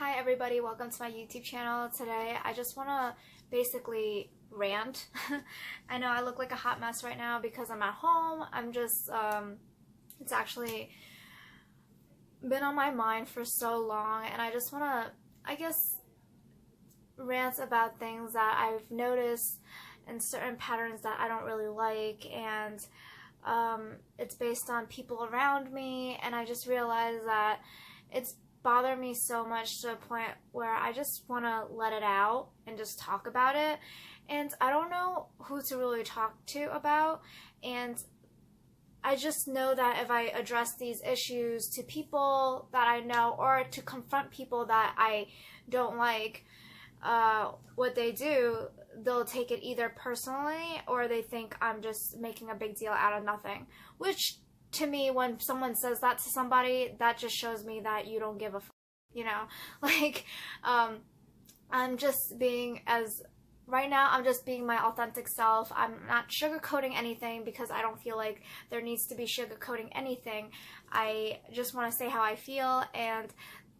Hi everybody, welcome to my YouTube channel. Today I just want to basically rant. I know I look like a hot mess right now because I'm at home. I'm just, it's actually been on my mind for so long, and I just want to, I guess, rant about things that I've noticed and certain patterns that I don't really like, and it's based on people around me, and I just realized that it's bothered me so much to a point where I just want to let it out and just talk about it, and I don't know who to really talk to about, and I just know that if I address these issues to people that I know or to confront people that I don't like what they do, they'll take it either personally or they think I'm just making a big deal out of nothing, which to me, when someone says that to somebody, that just shows me that you don't give a f, you know? Like, I'm just being right now, I'm just being my authentic self. I'm not sugarcoating anything because I don't feel like there needs to be sugarcoating anything. I just want to say how I feel, and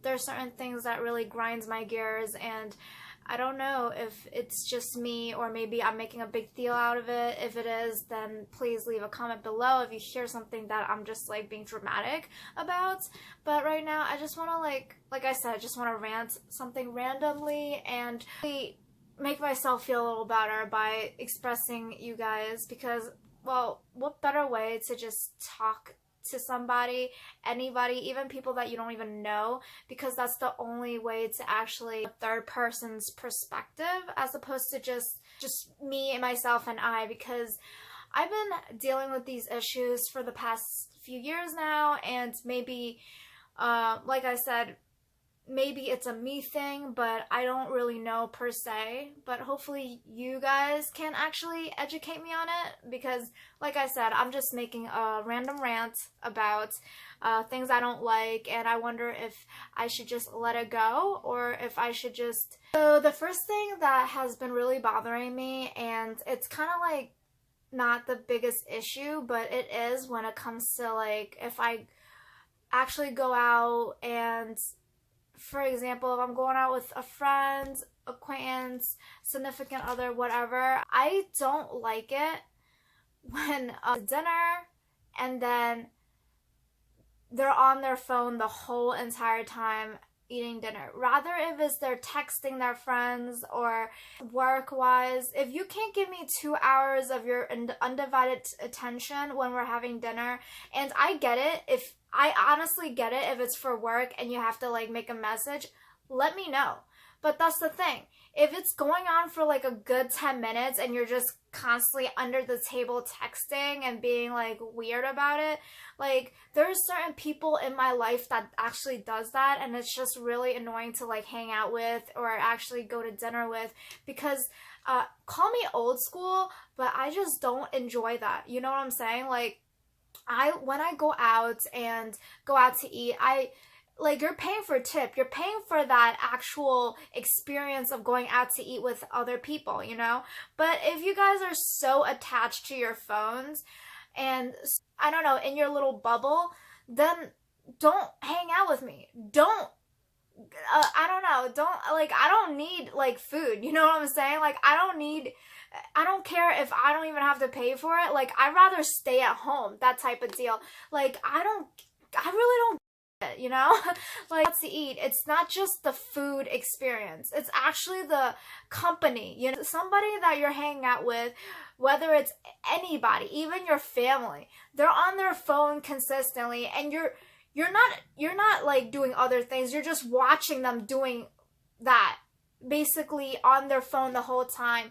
there's certain things that really grinds my gears, and I don't know if it's just me or maybe I'm making a big deal out of it. If it is, then please leave a comment below if you hear something that I'm just like being dramatic about. But right now I just want to like I said, I just want to rant something randomly and make myself feel a little better by expressing you guys, because, well, what better way to just talk to somebody, anybody, even people that you don't even know, because that's the only way to actually a third person's perspective as opposed to just me and myself and I, because I've been dealing with these issues for the past few years now, and maybe like I said, maybe it's a me thing, but I don't really know per se, but hopefully you guys can actually educate me on it, because like I said, I'm just making a random rant about things I don't like, and I wonder if I should just let it go or if I should just... So the first thing that has been really bothering me, and it's kind of like not the biggest issue, but it is when it comes to like if I actually go out and, for example, if I'm going out with a friend, acquaintance, significant other, whatever, I don't like it when dinner and then they're on their phone the whole entire time eating dinner. Rather if it's they're texting their friends or work-wise, if you can't give me 2 hours of your undivided attention when we're having dinner, and I get it, if I honestly get it if it's for work and you have to like make a message, let me know. But that's the thing. If it's going on for like a good 10 minutes and you're just constantly under the table texting and being like weird about it, like there's certain people in my life that actually does that, and it's just really annoying to like hang out with or actually go to dinner with, because call me old school, but I just don't enjoy that. You know what I'm saying? Like, when I go out to eat, like, you're paying for a tip. You're paying for that actual experience of going out to eat with other people, you know? But if you guys are so attached to your phones and, I don't know, in your little bubble, then don't hang out with me. Don't, I don't know, I don't need, like, food, you know what I'm saying? Like, I don't care if I don't even have to pay for it. Like, I'd rather stay at home, that type of deal. Like, I really don't, you know? Like, to eat, it's not just the food experience. It's actually the company, you know? Somebody that you're hanging out with, whether it's anybody, even your family, they're on their phone consistently, and you're not like doing other things. You're just watching them doing that, basically on their phone the whole time,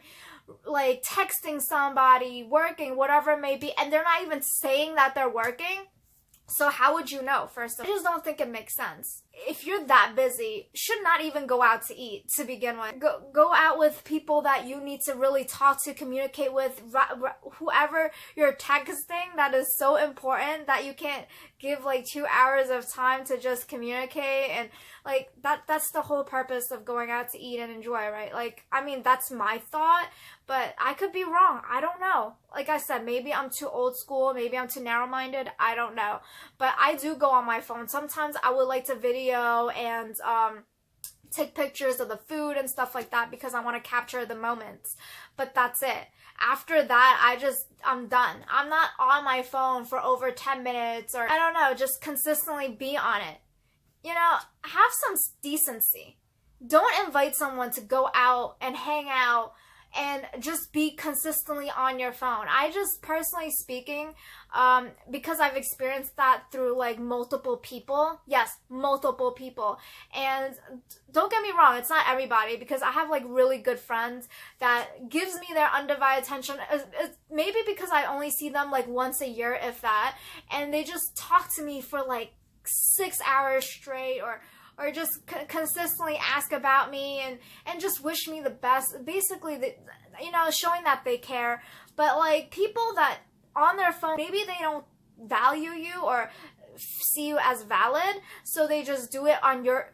like texting somebody, working, whatever it may be, and they're not even saying that they're working. So how would you know? First of all, I just don't think it makes sense. If you're that busy, should not even go out to eat to begin with. Go out with people that you need to really talk to, communicate with, whoever you're texting that is so important that you can't give like 2 hours of time to just communicate, and like that's the whole purpose of going out to eat and enjoy, right? Like, I mean, that's my thought, but I could be wrong. I don't know. Like I said, maybe I'm too old school, maybe I'm too narrow-minded, I don't know. But I do go on my phone. Sometimes I would like to video and take pictures of the food and stuff like that because I want to capture the moments. But that's it. After that, I'm done. I'm not on my phone for over 10 minutes or I don't know, just consistently be on it. You know, have some decency. Don't invite someone to go out and hang out and just be consistently on your phone. I just, personally speaking, because I've experienced that through like multiple people. Yes, multiple people. And don't get me wrong, it's not everybody, because I have like really good friends that gives me their undivided attention. Maybe because I only see them like once a year, if that, and they just talk to me for like 6 hours straight, or just consistently ask about me and just wish me the best. Basically, you know, showing that they care. But like people that on their phone, maybe they don't value you or see you as valid, so they just do it on your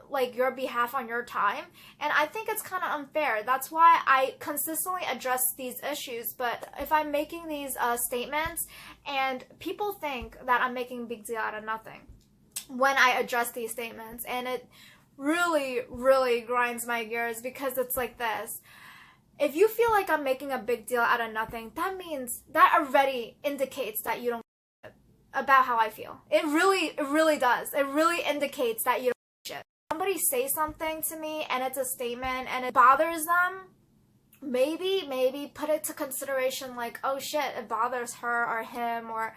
behalf, on your time. And I think it's kind of unfair. That's why I consistently address these issues. But if I'm making these statements and people think that I'm making a big deal out of nothing when I address these statements, and it really, really grinds my gears, because it's like this. If you feel like I'm making a big deal out of nothing, that means that already indicates that you don't give a shit about how I feel. It really does. It really indicates that you don't give a shit. Somebody say something to me and it's a statement and it bothers them, maybe put it to consideration, like, oh shit, it bothers her or him or,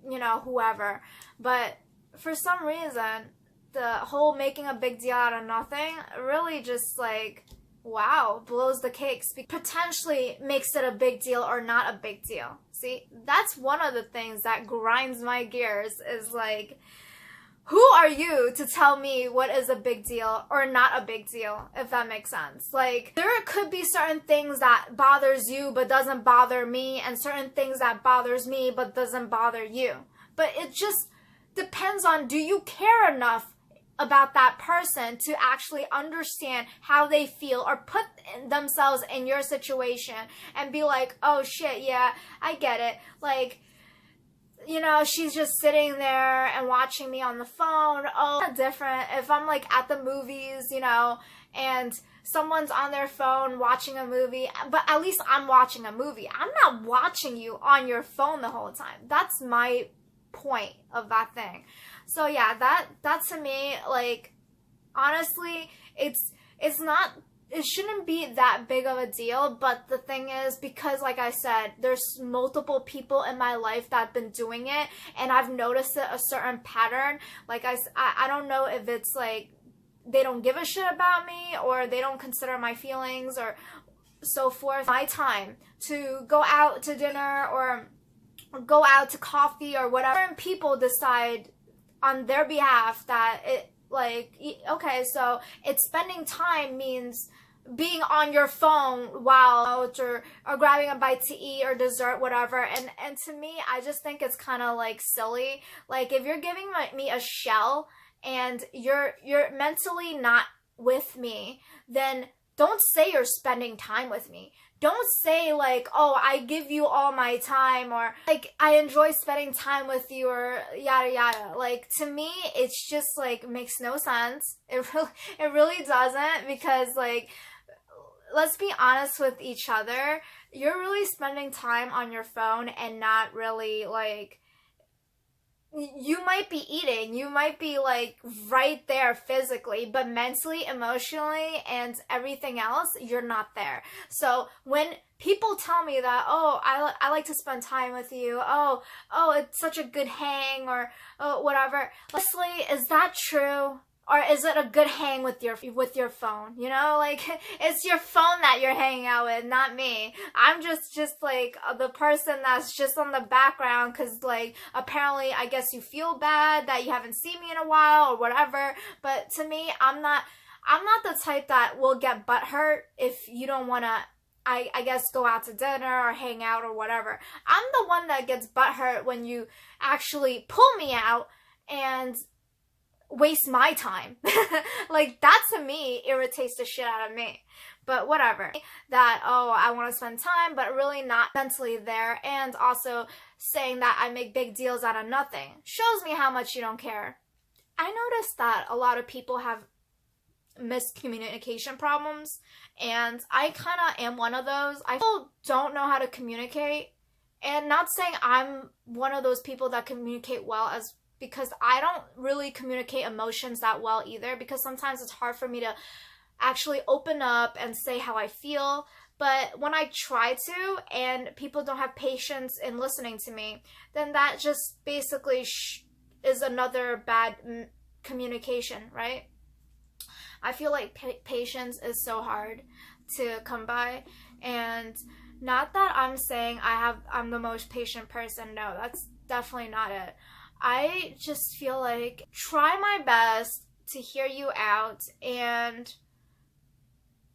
you know, whoever. But for some reason, the whole making a big deal out of nothing really just like, wow, blows the cakes. Potentially makes it a big deal or not a big deal. See, that's one of the things that grinds my gears, is like, who are you to tell me what is a big deal or not a big deal, if that makes sense? Like, there could be certain things that bothers you but doesn't bother me, and certain things that bothers me but doesn't bother you. But it just depends on, do you care enough about that person to actually understand how they feel, or put themselves in your situation and be like, oh shit, yeah, I get it. Like, you know, she's just sitting there and watching me on the phone. Oh, different if I'm like at the movies, you know, and someone's on their phone watching a movie, but at least I'm watching a movie. I'm not watching you on your phone the whole time. That's my point of that thing. So yeah, that to me, like, honestly, it shouldn't be that big of a deal. But the thing is, because like I said, there's multiple people in my life that have been doing it, and I've noticed a certain pattern. Like I don't know if it's like they don't give a shit about me, or they don't consider my feelings or so forth. My time to go out to dinner or go out to coffee or whatever, and people decide on their behalf that it, like, okay, so it's spending time means being on your phone while out, or grabbing a bite to eat or dessert, whatever. And to me, I just think it's kind of like silly. Like, if you're giving me a shell and you're mentally not with me, then don't say you're spending time with me. Don't say like, oh, I give you all my time, or like, I enjoy spending time with you, or yada yada. Like, to me, it's just like, makes no sense. It really doesn't, because like, let's be honest with each other. You're really spending time on your phone and not really like, you might be eating, you might be like right there physically, but mentally, emotionally, and everything else, you're not there. So when people tell me that, oh, I like to spend time with you, oh, it's such a good hang, or oh, whatever, honestly, is that true? Or is it a good hang with your phone? You know, like, it's your phone that you're hanging out with, not me. I'm just like the person that's just on the background, because like, apparently, I guess you feel bad that you haven't seen me in a while or whatever. But to me, I'm not the type that will get butthurt if you don't want to, I guess, go out to dinner or hang out or whatever. I'm the one that gets butthurt when you actually pull me out and waste my time. Like, that to me irritates the shit out of me. But whatever. That, oh, I want to spend time, but really not mentally there. And also saying that I make big deals out of nothing shows me how much you don't care. I noticed that a lot of people have miscommunication problems, and I kind of am one of those. I still don't know how to communicate, and not saying I'm one of those people that communicate well, as because I don't really communicate emotions that well either, because sometimes it's hard for me to actually open up and say how I feel. But when I try to and people don't have patience in listening to me, then that just basically is another bad communication, right? I feel like patience is so hard to come by, and not that I'm saying I'm the most patient person. No, that's definitely not it. I just feel like try my best to hear you out, and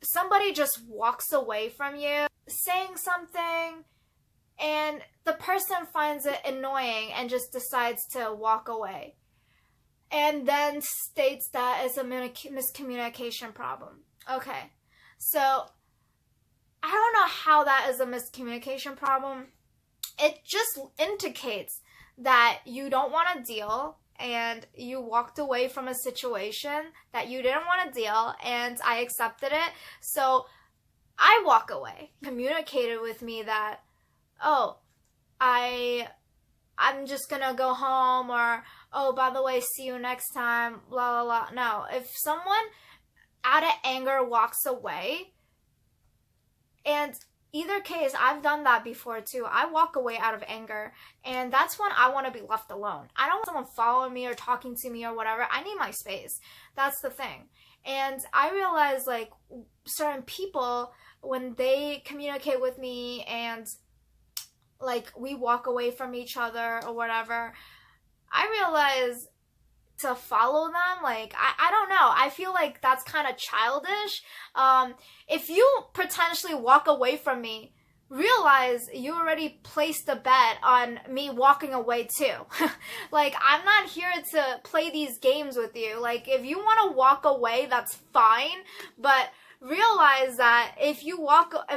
somebody just walks away from you saying something and the person finds it annoying and just decides to walk away and then states that it's a miscommunication problem. Okay, so I don't know how that is a miscommunication problem. It just indicates that you don't want to deal and you walked away from a situation that you didn't want to deal, and I accepted it, so I walk away. Communicated with me that, oh, I'm just gonna go home, or, oh, by the way, see you next time, blah, blah, blah. No, if someone out of anger walks away, and either case, I've done that before too. I walk away out of anger, and that's when I want to be left alone. I don't want someone following me or talking to me or whatever. I need my space. That's the thing. And I realize, like, certain people, when they communicate with me and, like, we walk away from each other or whatever, I realize to follow them, like, I don't know. I feel like that's kind of childish. If you potentially walk away from me, realize you already placed a bet on me walking away too. Like, I'm not here to play these games with you. Like, if you want to walk away, that's fine, but realize that if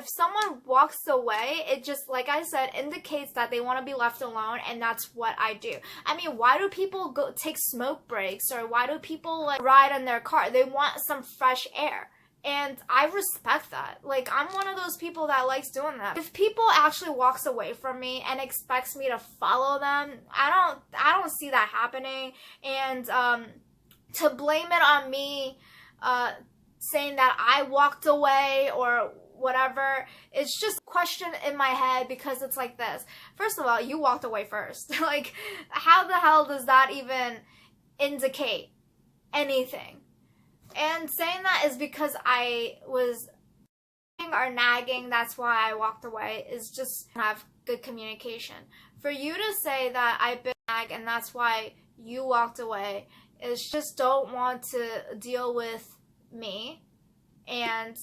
someone walks away, it just, like I said, indicates that they want to be left alone, and that's what I do. I mean, why do people go take smoke breaks, or why do people, like, ride in their car? They want some fresh air. And I respect that. Like, I'm one of those people that likes doing that. If people actually walks away from me and expects me to follow them, I don't see that happening. And to blame it on me, saying that I walked away or whatever, it's just a question in my head, because it's like this. First of all, you walked away first. Like, how the hell does that even indicate anything? And saying that is because I was or nagging, that's why I walked away, is just have good communication. For you to say that I've been nag and that's why you walked away, is just don't want to deal with me. And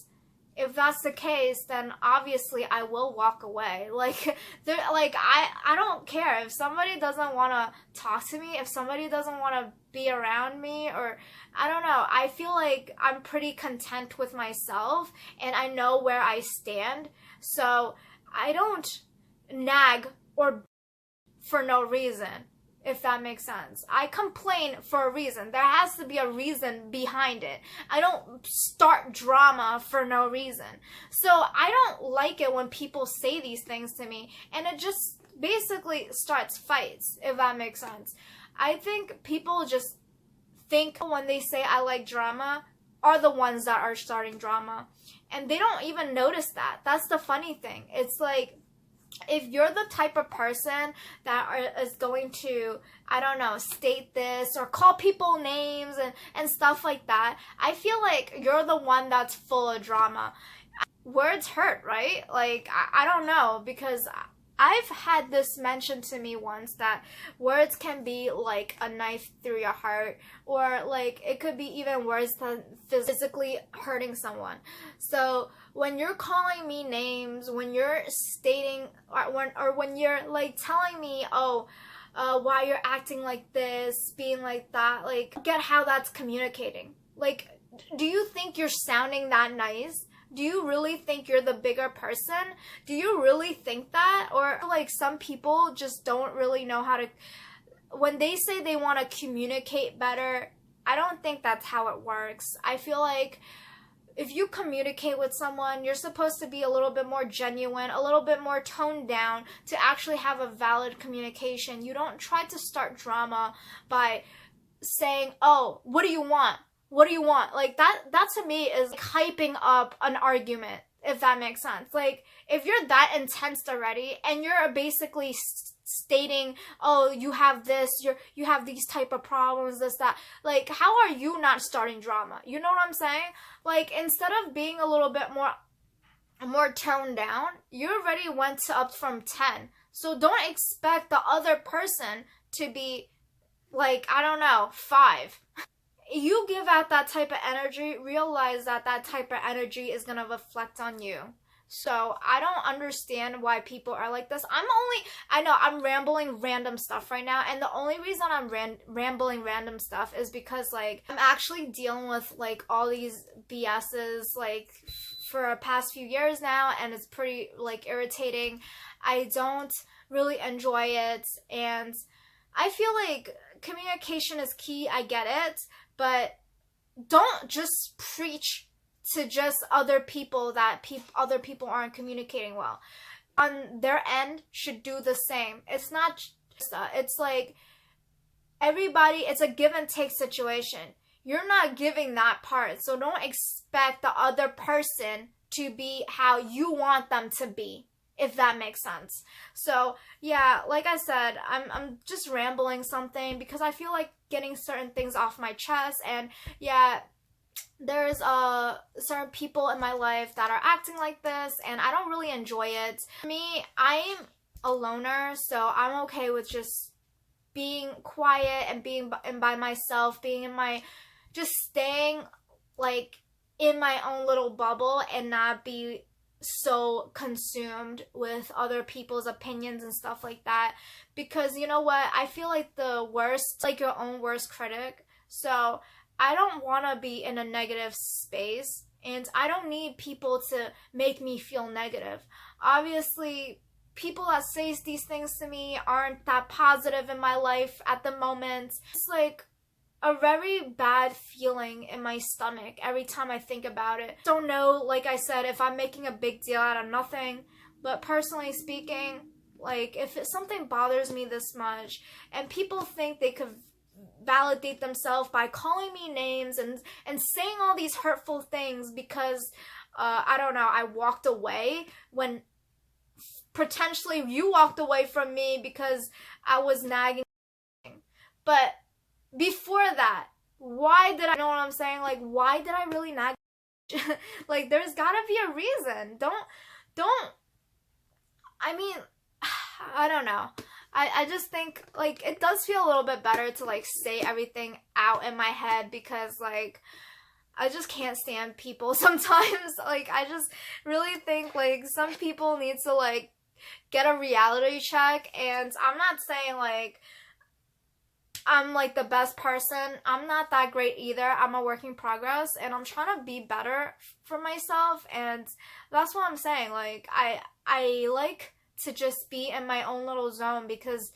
if that's the case, then obviously I will walk away. Like, I don't care if somebody doesn't want to talk to me, if somebody doesn't want to be around me, or I don't know. I feel like I'm pretty content with myself, and I know where I stand. So I don't nag or for no reason, if that makes sense. I complain for a reason. There has to be a reason behind it. I don't start drama for no reason. So I don't like it when people say these things to me, and it just basically starts fights, if that makes sense. I think people just think when they say I like drama are the ones that are starting drama, and they don't even notice that. That's the funny thing. It's like, if you're the type of person that is going to, I don't know, state this or call people names and stuff like that, I feel like you're the one that's full of drama. Words hurt, right? Like, I don't know, because I've had this mentioned to me once, that words can be like a knife through your heart, or like it could be even worse than physically hurting someone. So when you're calling me names, when you're stating, or when you're like telling me, oh, why you're acting like this, being like that, like, get how that's communicating. Like, do you think you're sounding that nice? Do you really think you're the bigger person? Do you really think that? Or like, some people just don't really know how to, when they say they want to communicate better, I don't think that's how it works. I feel like if you communicate with someone, you're supposed to be a little bit more genuine, a little bit more toned down to actually have a valid communication. You don't try to start drama by saying, "Oh, what do you want? What do you want?" Like that to me is like hyping up an argument, if that makes sense. Like if you're that intense already and you're basically stating, "Oh, you have this, you have these type of problems, this, that," like how are you not starting drama? You know what I'm saying? Like instead of being a little bit more toned down, you already went up from 10. So don't expect the other person to be like, I don't know, 5. You give out that type of energy, realize that that type of energy is going to reflect on you. So I don't understand why people are like this. I know I'm rambling random stuff right now, and the only reason I'm rambling random stuff is because like I'm actually dealing with like all these BS's like for the past few years now, and it's pretty like irritating. I don't really enjoy it, and I feel like communication is key. I get it, but don't just preach to just other people that other people aren't communicating well. On their end should do the same. It's not just it's like everybody, it's a give and take situation. You're not giving that part, so don't expect the other person to be how you want them to be, if that makes sense. So yeah, like I said, I'm just rambling something because I feel like getting certain things off my chest. And yeah, there's certain people in my life that are acting like this, and I don't really enjoy it. For me, I'm a loner, so I'm okay with just being quiet and being by myself, being in my, just staying like in my own little bubble and not be so consumed with other people's opinions and stuff like that. Because you know what, I feel like the worst, like your own worst critic. So I don't want to be in a negative space, and I don't need people to make me feel negative. Obviously, people that say these things to me aren't that positive in my life at the moment. It's like a very bad feeling in my stomach every time I think about it. Don't know, like I said, if I'm making a big deal out of nothing, but personally speaking, like if something bothers me this much and people think they could validate themselves by calling me names and saying all these hurtful things because I don't know, I walked away when potentially you walked away from me because I was nagging. But before that, why did I, you know what I'm saying? Like, why did I really nag? Like, there's gotta be a reason. Don't, I mean, I don't know. I just think, like, it does feel a little bit better to, like, say everything out in my head because, like, I just can't stand people sometimes. Like, I just really think, like, some people need to, like, get a reality check. And I'm not saying, like, I'm, like, the best person. I'm not that great either. I'm a work in progress, and I'm trying to be better for myself. And that's what I'm saying. Like, I like to just be in my own little zone because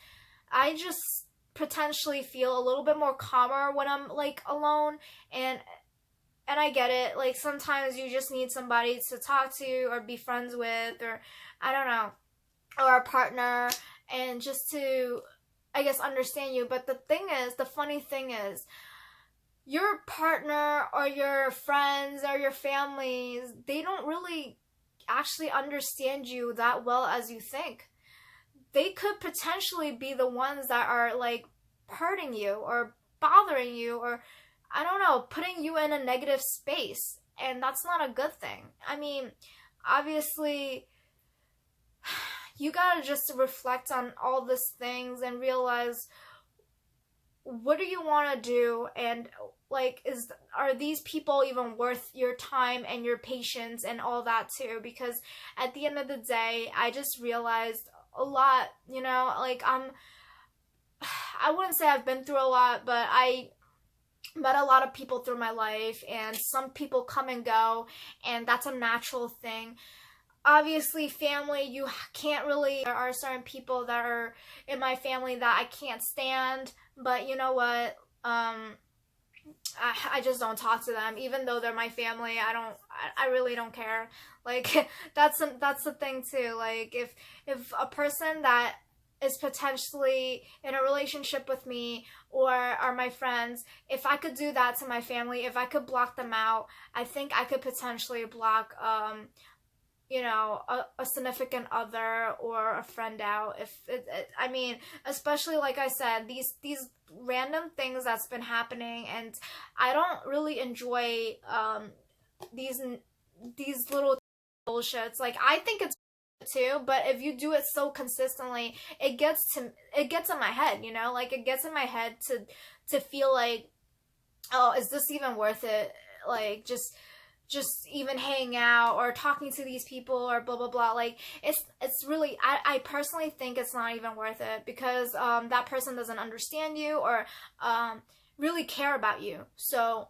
I just potentially feel a little bit more calmer when I'm like alone, and I get it, like sometimes you just need somebody to talk to or be friends with, or I don't know, or a partner, and just to, I guess, understand you. But the funny thing is, your partner or your friends or your families, they don't really actually understand you that well as you think. They could potentially be the ones that are like hurting you or bothering you, or I don't know, putting you in a negative space, and that's not a good thing. I mean, obviously you gotta just reflect on all these things and realize, what do you want to do, and like, are these people even worth your time and your patience and all that too? Because at the end of the day, I just realized a lot, you know, like I wouldn't say I've been through a lot, but I met a lot of people through my life, and some people come and go, and that's a natural thing. Obviously, family, you can't really, there are certain people that are in my family that I can't stand, but you know what, I just don't talk to them, even though they're my family. I really don't care. Like, that's the thing too. Like, if a person that is potentially in a relationship with me or are my friends, if I could do that to my family, if I could block them out, I think I could potentially block you know, a significant other or a friend out. If I mean, especially like I said, these random things that's been happening, and I don't really enjoy these little bullshits. Like, I think it's too, but if you do it so consistently, it gets in my head, you know? Like, it gets in my head to feel like, oh, is this even worth it? Like, just even hanging out or talking to these people or blah blah blah. Like, it's really, I personally think it's not even worth it, because that person doesn't understand you or really care about you. So,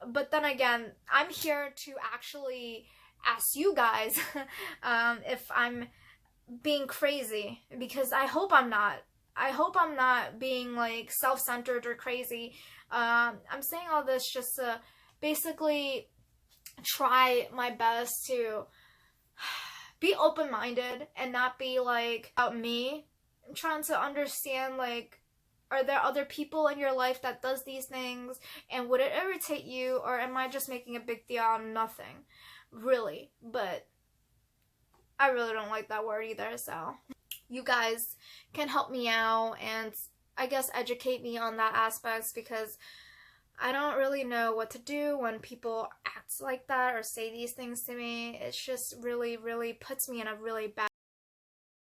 but then again, I'm here to actually ask you guys if I'm being crazy, because I hope I'm not. I hope I'm not being like self-centered or crazy. I'm saying all this just to basically try my best to be open-minded and not be like about me. I'm trying to understand, like, are there other people in your life that does these things, and would it irritate you, or am I just making a big deal on nothing? Really. But I really don't like that word either, so you guys can help me out and I guess educate me on that aspect, because I don't really know what to do when people act like that or say these things to me. It's just really, really puts me in a really bad